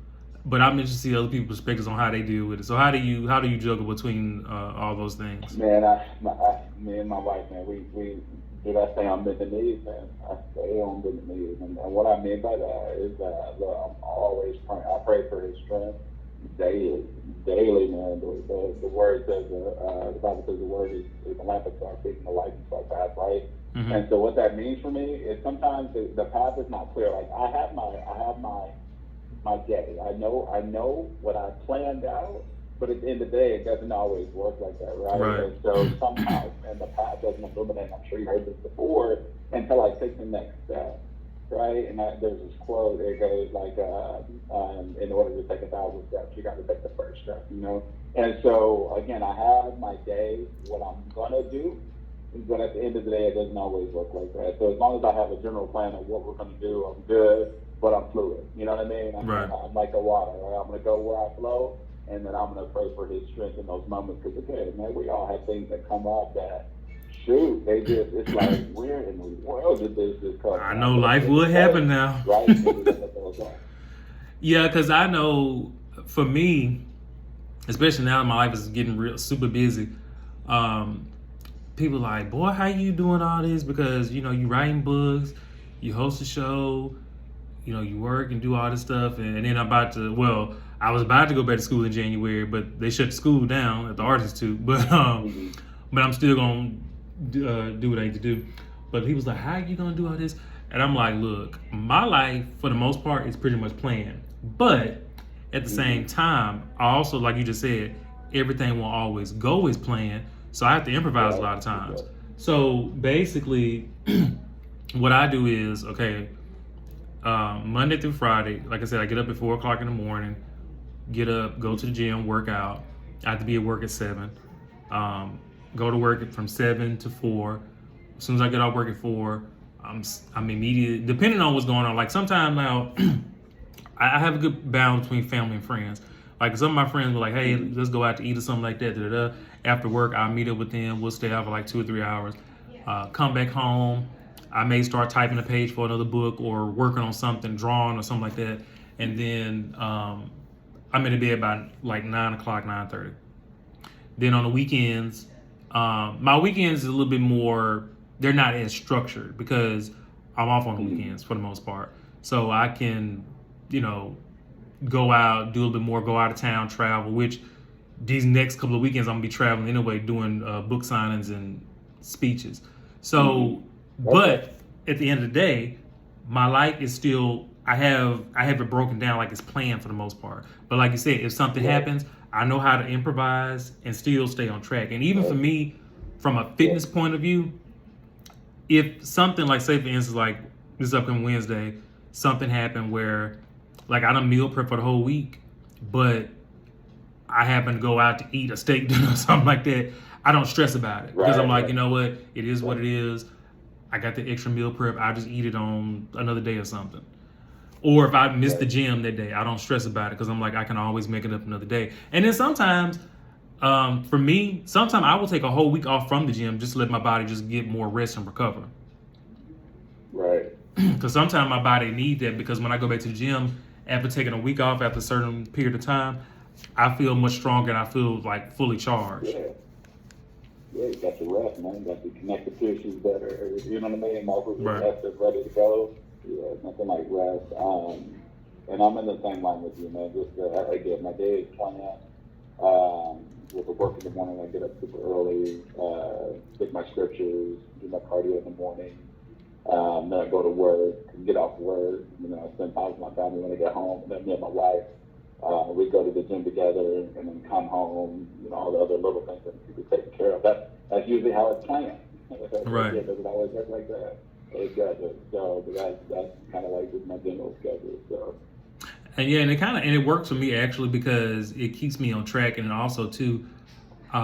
S1: but I'm interested to see other people's perspectives on how they deal with it. So how do you juggle between all those things?
S2: Man, me and my wife, man, we did I stay on bending knees, man? I stay on bending knees, and what I mean by that is that look, I'm always praying. I pray for His strength daily, man. The word says the Bible says the word is a lamp unto our feet and a light unto our path, right? Mm-hmm. And so what that means for me is sometimes the path is not clear. Like I have my day. I know what I planned out, but at the end of the day, it doesn't always work like that, right? And so sometimes, and the path doesn't illuminate. I'm sure you heard this before until I take the next step. Right, and there's this quote. It goes like, "In order to take 1,000 steps, you got to take the first step." You know, and so again, I have my day, what I'm gonna do, but at the end of the day, it doesn't always work like that. So as long as I have a general plan of what we're gonna do, I'm good. But I'm fluid. You know what I mean? I'm like the water. Right? I'm gonna go where I flow, and then I'm gonna pray for His strength in those moments. Because again, man, we all have things that come up that. Shoot, it's like, where in the world did this come?
S1: I know life would happen now.
S2: Right?
S1: Yeah, because I know for me, especially now my life is getting super busy, people are like, boy, how you doing all this? Because, you know, you writing books, you host a show, you know, you work and do all this stuff. And then I was about to go back to school in January, but they shut the school down at the Art Institute. But I'm still going to do what I need to do. But he was like, how are you gonna do all this? And I'm like, look, my life for the most part is pretty much planned, but at the same time, I also, like you just said, everything won't always go as planned. So I have to improvise a lot of times. So basically, what I do is, okay, Monday through Friday, like I said, I get up at 4 o'clock in the morning, get up, go to the gym, work out. I have to be at work at 7. Go to work from 7 to 4. As soon as I get off work at 4, I'm immediately, depending on what's going on. Like sometimes now, I have a good balance between family and friends. Like some of my friends were like, hey, let's go out to eat or something like that. Da-da-da. After work, I'll meet up with them. We'll stay out for like 2 or 3 hours. Come back home. I may start typing a page for another book or working on something, drawing or something like that. And then I'm in the bed by like 9 o'clock, 9:30. Then on the weekends, my weekends is a little bit more, they're not as structured because I'm off on the weekends for the most part. So I can, go out, do a little bit more, go out of town, travel, which these next couple of weekends I'm gonna be traveling anyway, doing book signings and speeches. So, but at the end of the day, my life is still, I have it broken down like it's planned for the most part. But like you said, if something happens, I know how to improvise and still stay on track. And even for me, from a fitness point of view, if something like, say for instance, like this upcoming Wednesday, something happened where like I done meal prep for the whole week, but I happen to go out to eat a steak dinner or something like that, I don't stress about it because I'm like, you know what, it is what it is. I got the extra meal prep. I'll just eat it on another day or something. Or if I miss the gym that day, I don't stress about it because I'm like, I can always make it up another day. And then sometimes, for me, sometimes I will take a whole week off from the gym just to let my body just get more rest and recover.
S2: Right.
S1: Because sometimes my body needs that because when I go back to the gym, after taking a week off after a certain period of time, I feel much stronger and I feel like fully charged.
S2: Yeah, you got your rest, man. You got your connective tissues better. You know what I mean? Muscles are
S1: Right.
S2: rested, ready to go. Yeah, nothing like rest. And I'm in the same line with you, man. Just again, my day is planned. With the work in the morning, I get up super early, pick my scriptures, do my cardio in the morning. Then I go to work, get off work. I spend time with my family when I get home. And then me and my wife, we go to the gym together, and then come home. All the other little things that people take care of. That's usually how it's planned.
S1: Right.
S2: It doesn't always work like that. Exactly. So that's kind of like just my general schedule. So.
S1: And yeah, and it works for me actually because it keeps me on track, and also too, in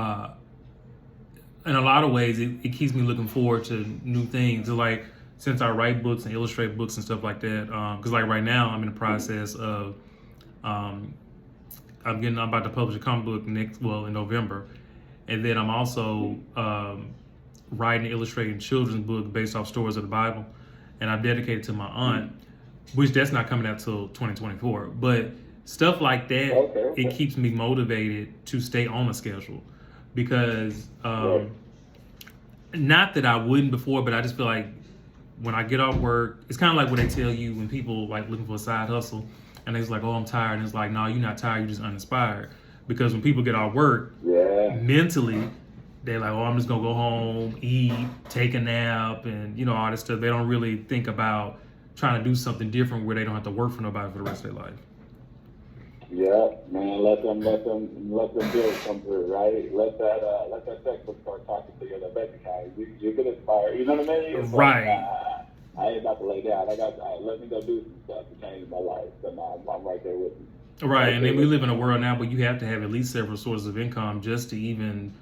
S1: a lot of ways, it keeps me looking forward to new things. Like since I write books and illustrate books and stuff like that, because like right now I'm in the process of, I'm about to publish a comic book in November, and then I'm also writing and illustrating children's book based off stories of the Bible, and I've dedicated to my aunt, which that's not coming out till 2024. But stuff like that,
S2: Okay.
S1: It keeps me motivated to stay on a schedule because not that I wouldn't before, but I just feel like when I get off work, it's kind of like what they tell you when people like looking for a side hustle and they're like, oh, I'm tired. And it's like, no, you're not tired. You're just uninspired. Because when people get off work, mentally, they're like, oh, I'm just going to go home, eat, take a nap, and, all this stuff. They don't really think about trying to do something different where they don't have to work for nobody for the rest of their life.
S2: Yeah, man, let them build come through, right? Let that textbook start talking to you. That baby guy, you can inspire. You know what I mean? It's
S1: right.
S2: Like, I ain't about to lay down. Let me go do some stuff to change my life. So now I'm right there with you.
S1: Right, and then we live in a world now where you have to have at least several sources of income just to even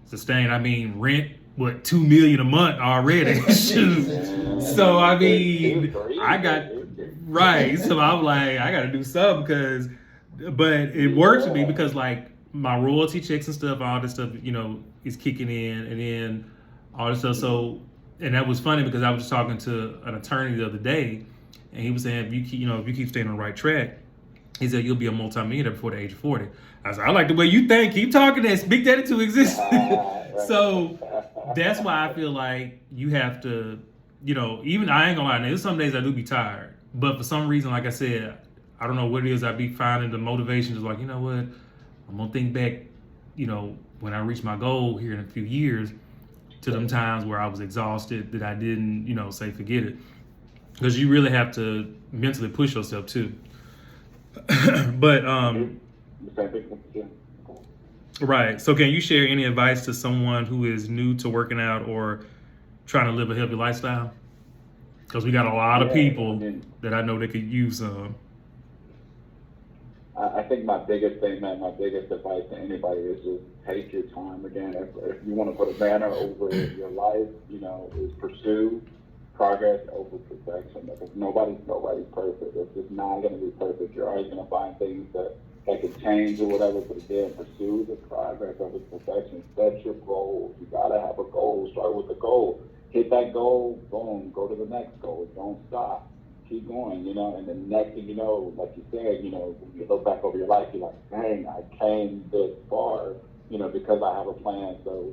S1: sustain. I mean, rent, $2 million a month already? Shoot. So I mean, I got right. So I'm like, I got to do something but it works for me because like my royalty checks and stuff, all this stuff, is kicking in, and then all this stuff. So, and that was funny because I was just talking to an attorney the other day, and he was saying if you keep staying on the right track, he said you'll be a multimillionaire before the age of 40. I was like, I like the way you think. Keep talking that. Speak that into existence. So that's why I feel like you have to, even I ain't gonna lie. There's some days I do be tired, but for some reason, like I said, I don't know what it is. I be finding the motivation to like, you know what, I'm gonna think back, when I reach my goal here in a few years, to them times where I was exhausted that I didn't, say forget it, because you really have to mentally push yourself too. But Right. So can you share any advice to someone who is new to working out or trying to live a healthy lifestyle? Because we got a lot of
S2: Yeah, I
S1: people
S2: mean,
S1: that I know that could use some.
S2: I think my biggest thing, man, my biggest advice to anybody is just take your time. Again, if you want to put a banner over your life, is pursue progress over perfection. Because nobody's perfect. It's just not going to be perfect. You're always going to find things that could change or whatever. But again, pursue the progress over perfection. Set your goals. You got to have a goal. Start with a goal. Hit that goal. Boom. Go to the next goal. Don't stop. Keep going, and the next thing you know, like you said, when you look back over your life, you're like, dang, I came this far, because I have a plan. So,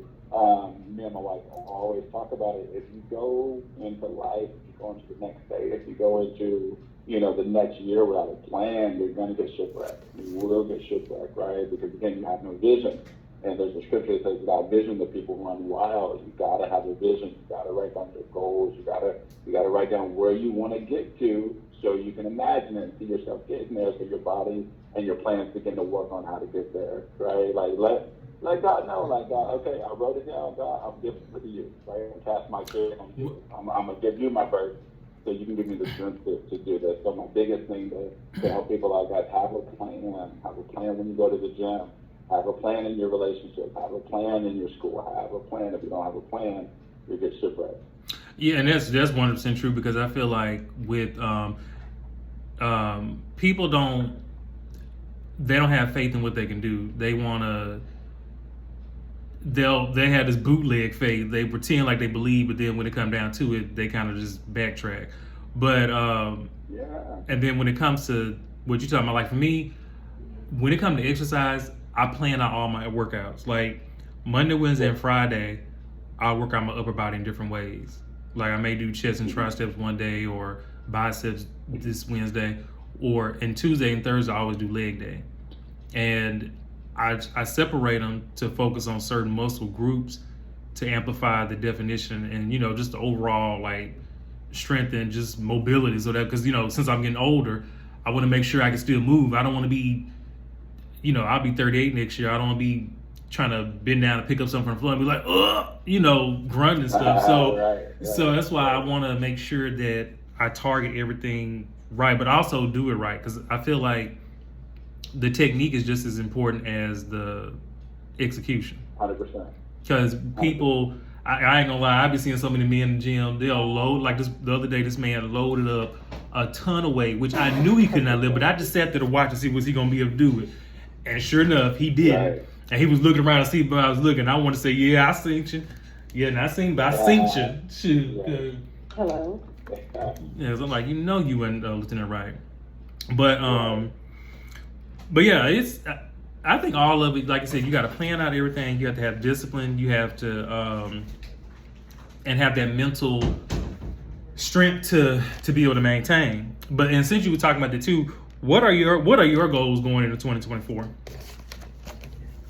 S2: me and my wife always talk about it. If you go into life, if you go into the next day, if you go into, the next year without a plan, you're going to get shipwrecked. You will get shipwrecked, right? Because again, you have no vision. And there's a scripture that says, without vision, the people run wild. You gotta have a vision. You gotta write down your goals. You gotta write down where you want to get to, so you can imagine it and see yourself getting there. So your body and your plans begin to work on how to get there, right? Like let God know, like God, okay, I wrote it down. God, I'm giving it to you, right? And cast my care on you. I'm gonna give you my birth, so you can give me the strength to do this. So my biggest thing to help people like that, have a plan. Have a plan when you go to the gym. Have a plan in your relationship. Have a plan in your school. Have a plan. If you don't have a plan, you get shipwrecked.
S1: Yeah, and that's 100% true, because I feel like with people don't have faith in what they can do. They they have this bootleg faith. They pretend like they believe, but then when it comes down to it, they kind of just backtrack. But
S2: Yeah.
S1: and then when it comes to what you're talking about, like for me, when it comes to exercise, I plan out all my workouts. Like Monday, Wednesday, and Friday, I'll work out my upper body in different ways. Like I may do chest and triceps one day, or biceps this Wednesday, and Tuesday and Thursday I always do leg day. And I separate them to focus on certain muscle groups to amplify the definition and just the overall like strength and just mobility. So that, because since I'm getting older, I want to make sure I can still move. I don't want to be, I'll be 38 next year. I don't want to be trying to bend down and pick up something from the floor and be like, grunting and stuff. So,
S2: Right.
S1: so that's why I want to make sure that I target everything right, but also do it right, because I feel like the technique is just as important as the execution.
S2: 100%.
S1: Because people, I ain't gonna lie, I've been seeing so many men in the gym. They'll load, like the other day, this man loaded up a ton of weight, which I knew he could not lift, but I just sat there to watch and see was he gonna be able to do it. And sure enough, he did.
S2: Right.
S1: And he was looking around to see if I was looking. I want to say, yeah, I seen you. Yeah, not seen, but I seen you. Shoot.
S2: Yeah.
S3: Hello.
S1: Yeah, so I'm like, you wasn't Lieutenant Wright. But yeah, I think all of it, like I said, you got to plan out everything. You have to have discipline. You have to and have that mental strength to be able to maintain. And since you were talking about the two, what are your goals going into 2024?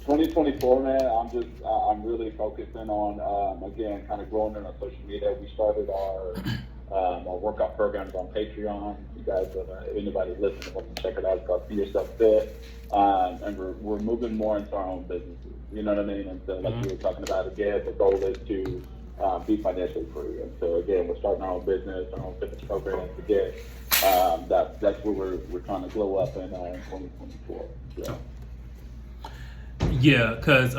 S2: 2024, man, I'm really focusing on, again, kind of growing in our social media. We started our workout programs on Patreon. You guys, anybody listening wants to check it out, it's called Be Yourself Fit. And we're moving more into our own businesses. You know what I mean? And so, like you were talking about, again, the goal is to be financially free. And so, again, we're starting our own business, our own fitness programs. Again, that's where we're trying to glow up in 2024. Yeah.
S1: Yeah, because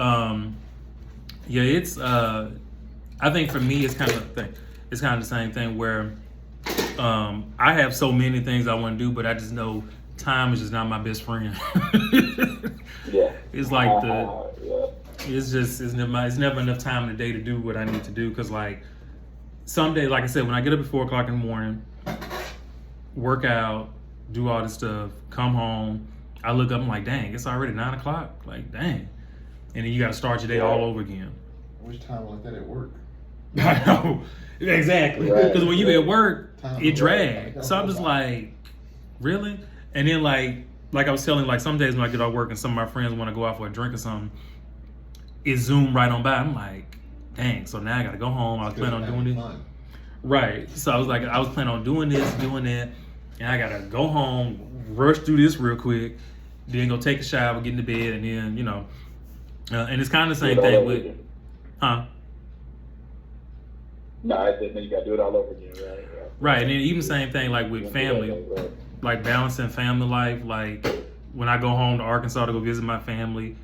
S1: it's I think for me it's kind of the same thing where I have so many things I want to do, but I just know time is just not my best friend.
S2: Yeah.
S1: It's like it's never enough time in the day to do what I need to do, because like some days, like I said, when I get up at 4 o'clock in the morning, work out, do all this stuff, come home, I look up, I'm like, dang, it's already 9 o'clock. Like, dang. And then you got to start your day all over again.
S4: I wish time like that at work.
S1: I know. Exactly. Because
S2: Right.
S1: when you at work,
S4: Time
S1: it
S4: to
S1: drags.
S4: work.
S1: So I'm just like, really? And then like I was telling, like some days when I get off work and some of my friends want to go out for a drink or something, it zoomed right on by. I'm like, dang, so now I got to go home. I was planning on doing this.
S4: Fun.
S1: Right. So I was planning on doing this, doing that. And I got to go home, rush through this real quick, then go take a shower, get into bed, and then, And it's kind of the
S2: Do
S1: same
S2: it all
S1: thing
S2: over
S1: with,
S2: again.
S1: huh?
S2: No, I said, then you got to do it all over again, right? Yeah.
S1: Right, and then even same thing like with family,
S2: Right.
S1: like balancing family life. Like when I go home to Arkansas to go visit my family,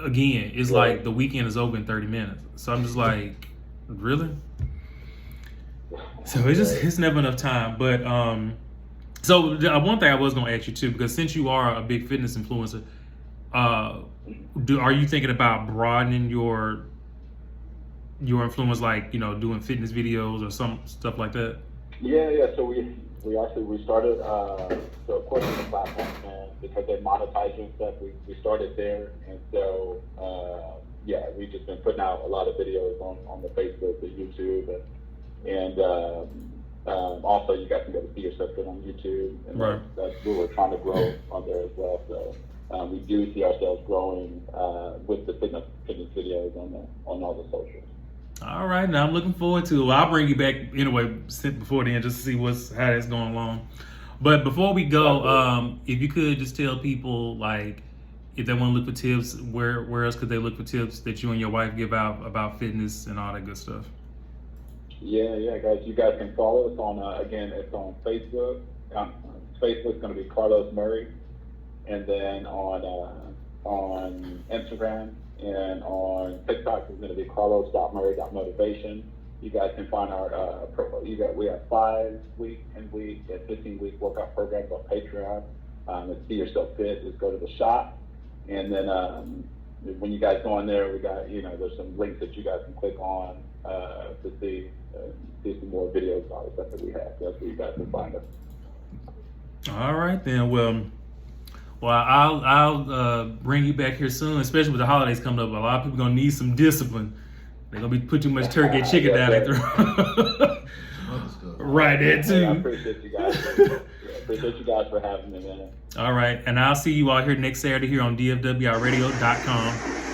S1: again, it's
S2: Right.
S1: like the weekend is over in 30 minutes. So I'm just like, really? So it's never enough time. But so one thing I was gonna ask you too, because since you are a big fitness influencer, are you thinking about broadening your influence, like doing fitness videos or some stuff like that?
S2: Yeah. So we started. So of course on the platform, and because they monetize you and stuff, we started there, and so yeah, we've just been putting out a lot of videos on the Facebook, the YouTube, and also you guys can go to see yourself good on YouTube, and
S1: Right.
S2: that's where we're trying to grow on there as well. So we do see ourselves growing with the fitness videos on all the socials.
S1: All right, now I'm looking forward to it. Well, I'll bring you back anyway before then just to see how that's going along. But before we go, if you could just tell people, like, if they want to look for tips, where else could they look for tips that you and your wife give out about fitness and all that good stuff?
S2: Yeah, guys. You guys can follow us on, again, it's on Facebook. Facebook's going to be Carlos Murray. And then on Instagram and on TikTok is going to be carlos.murray.motivation. You guys can find our, we have 5-week and 15-week workout programs on Patreon. It's Be Yourself Fit. Just go to the shop. And then when you guys go on there, we got, there's some links that you guys can click on to see some more videos and all the stuff that we have. That's where you guys can find us.
S1: All right then. Well, I'll bring you back here soon, especially with the holidays coming up. A lot of people gonna need some discipline. They're gonna be put too much turkey and chicken down their throat. Right, that too.
S2: I appreciate you guys. Appreciate you guys for having me, man.
S1: All right, and I'll see you all here next Saturday here on DFWRadio.com.